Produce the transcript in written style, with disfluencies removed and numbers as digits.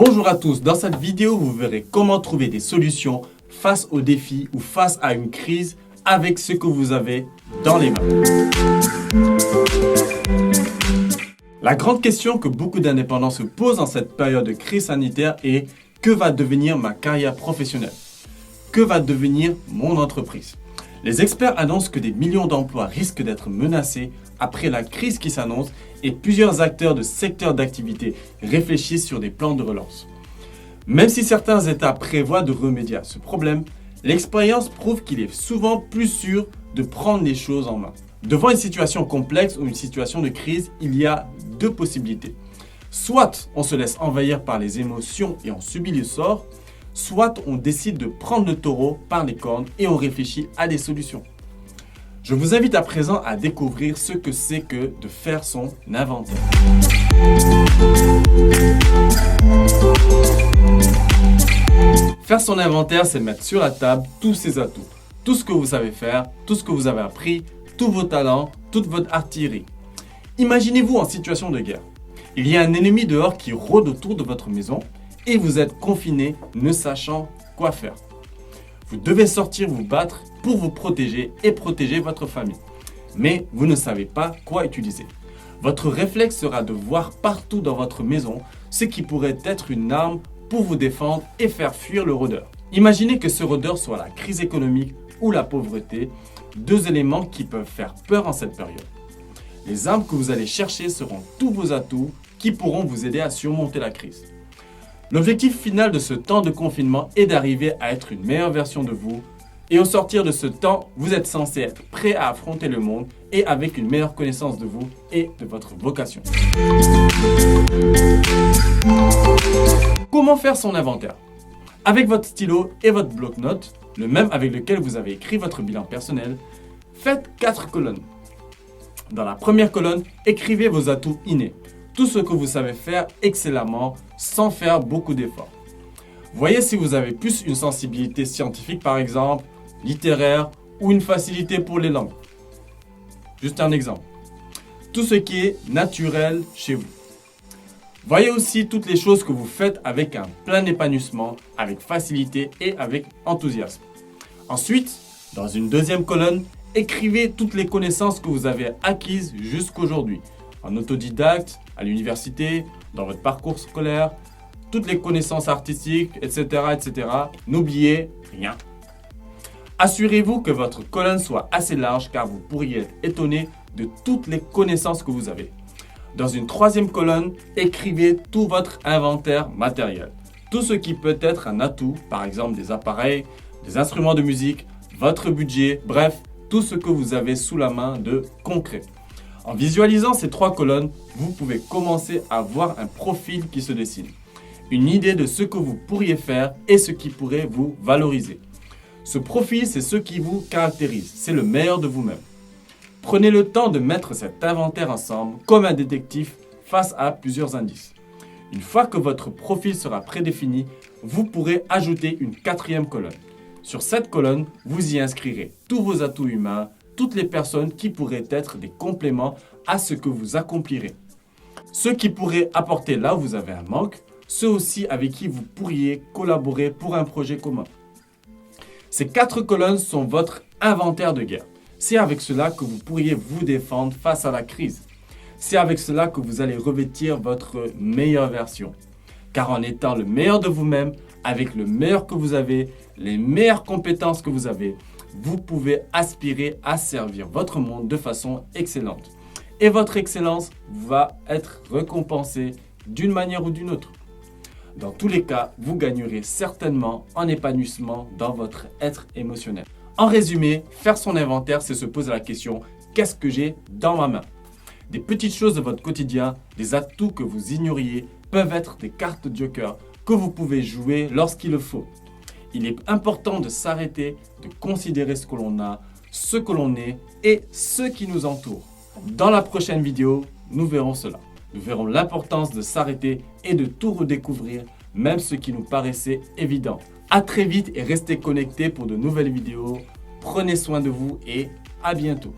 Bonjour à tous, dans cette vidéo vous verrez comment trouver des solutions face aux défis ou face à une crise avec ce que vous avez dans les mains. La grande question que beaucoup d'indépendants se posent en cette période de crise sanitaire est: que va devenir ma carrière professionnelle? Que va devenir mon entreprise? Les experts annoncent que des millions d'emplois risquent d'être menacés après la crise qui s'annonce et plusieurs acteurs de secteurs d'activité réfléchissent sur des plans de relance. Même si certains États prévoient de remédier à ce problème, l'expérience prouve qu'il est souvent plus sûr de prendre les choses en main. Devant une situation complexe ou une situation de crise, il y a deux possibilités. Soit on se laisse envahir par les émotions et on subit le sort, soit on décide de prendre le taureau par les cornes et on réfléchit à des solutions. Je vous invite à présent à découvrir ce que c'est que de faire son inventaire. Faire son inventaire, c'est mettre sur la table tous ses atouts, tout ce que vous savez faire, tout ce que vous avez appris, tous vos talents, toute votre artillerie. Imaginez-vous en situation de guerre. Il y a un ennemi dehors qui rôde autour de votre maison et vous êtes confiné, ne sachant quoi faire. Vous devez sortir vous battre pour vous protéger et protéger votre famille. Mais vous ne savez pas quoi utiliser. Votre réflexe sera de voir partout dans votre maison ce qui pourrait être une arme pour vous défendre et faire fuir le rôdeur. Imaginez que ce rôdeur soit la crise économique ou la pauvreté, deux éléments qui peuvent faire peur en cette période. Les armes que vous allez chercher seront tous vos atouts qui pourront vous aider à surmonter la crise. L'objectif final de ce temps de confinement est d'arriver à être une meilleure version de vous. Et au sortir de ce temps, vous êtes censé être prêt à affronter le monde et avec une meilleure connaissance de vous et de votre vocation. Comment faire son inventaire? Avec votre stylo et votre bloc-notes, le même avec lequel vous avez écrit votre bilan personnel, faites 4 colonnes. Dans la première colonne, écrivez vos atouts innés. Tout ce que vous savez faire excellemment sans faire beaucoup d'efforts. Voyez si vous avez plus une sensibilité scientifique par exemple, littéraire ou une facilité pour les langues. Juste un exemple. Tout ce qui est naturel chez vous. Voyez aussi toutes les choses que vous faites avec un plein épanouissement, avec facilité et avec enthousiasme. Ensuite, dans une deuxième colonne, écrivez toutes les connaissances que vous avez acquises jusqu'aujourd'hui. En autodidacte, à l'université, dans votre parcours scolaire, toutes les connaissances artistiques, etc. etc. N'oubliez rien. Assurez-vous que votre colonne soit assez large car vous pourriez être étonné de toutes les connaissances que vous avez. Dans une troisième colonne, écrivez tout votre inventaire matériel. Tout ce qui peut être un atout, par exemple des appareils, des instruments de musique, votre budget, bref, tout ce que vous avez sous la main de concret. En visualisant ces 3 colonnes, vous pouvez commencer à voir un profil qui se dessine. Une idée de ce que vous pourriez faire et ce qui pourrait vous valoriser. Ce profil, c'est ce qui vous caractérise, c'est le meilleur de vous-même. Prenez le temps de mettre cet inventaire ensemble comme un détective face à plusieurs indices. Une fois que votre profil sera prédéfini, vous pourrez ajouter une 4e colonne. Sur cette colonne, vous y inscrirez tous vos atouts humains, toutes les personnes qui pourraient être des compléments à ce que vous accomplirez. Ceux qui pourraient apporter là où vous avez un manque, ceux aussi avec qui vous pourriez collaborer pour un projet commun. Ces 4 colonnes sont votre inventaire de guerre. C'est avec cela que vous pourriez vous défendre face à la crise. C'est avec cela que vous allez revêtir votre meilleure version. Car en étant le meilleur de vous-même, avec le meilleur que vous avez, les meilleures compétences que vous avez, vous pouvez aspirer à servir votre monde de façon excellente. Et votre excellence va être récompensée d'une manière ou d'une autre. Dans tous les cas, vous gagnerez certainement en épanouissement dans votre être émotionnel. En résumé, faire son inventaire, c'est se poser la question: qu'est-ce que j'ai dans ma main? Des petites choses de votre quotidien, des atouts que vous ignoriez, peuvent être des cartes joker que vous pouvez jouer lorsqu'il le faut. Il est important de s'arrêter, de considérer ce que l'on a, ce que l'on est et ce qui nous entoure. Dans la prochaine vidéo, nous verrons cela. Nous verrons l'importance de s'arrêter et de tout redécouvrir, même ce qui nous paraissait évident. À très vite et restez connectés pour de nouvelles vidéos. Prenez soin de vous et à bientôt.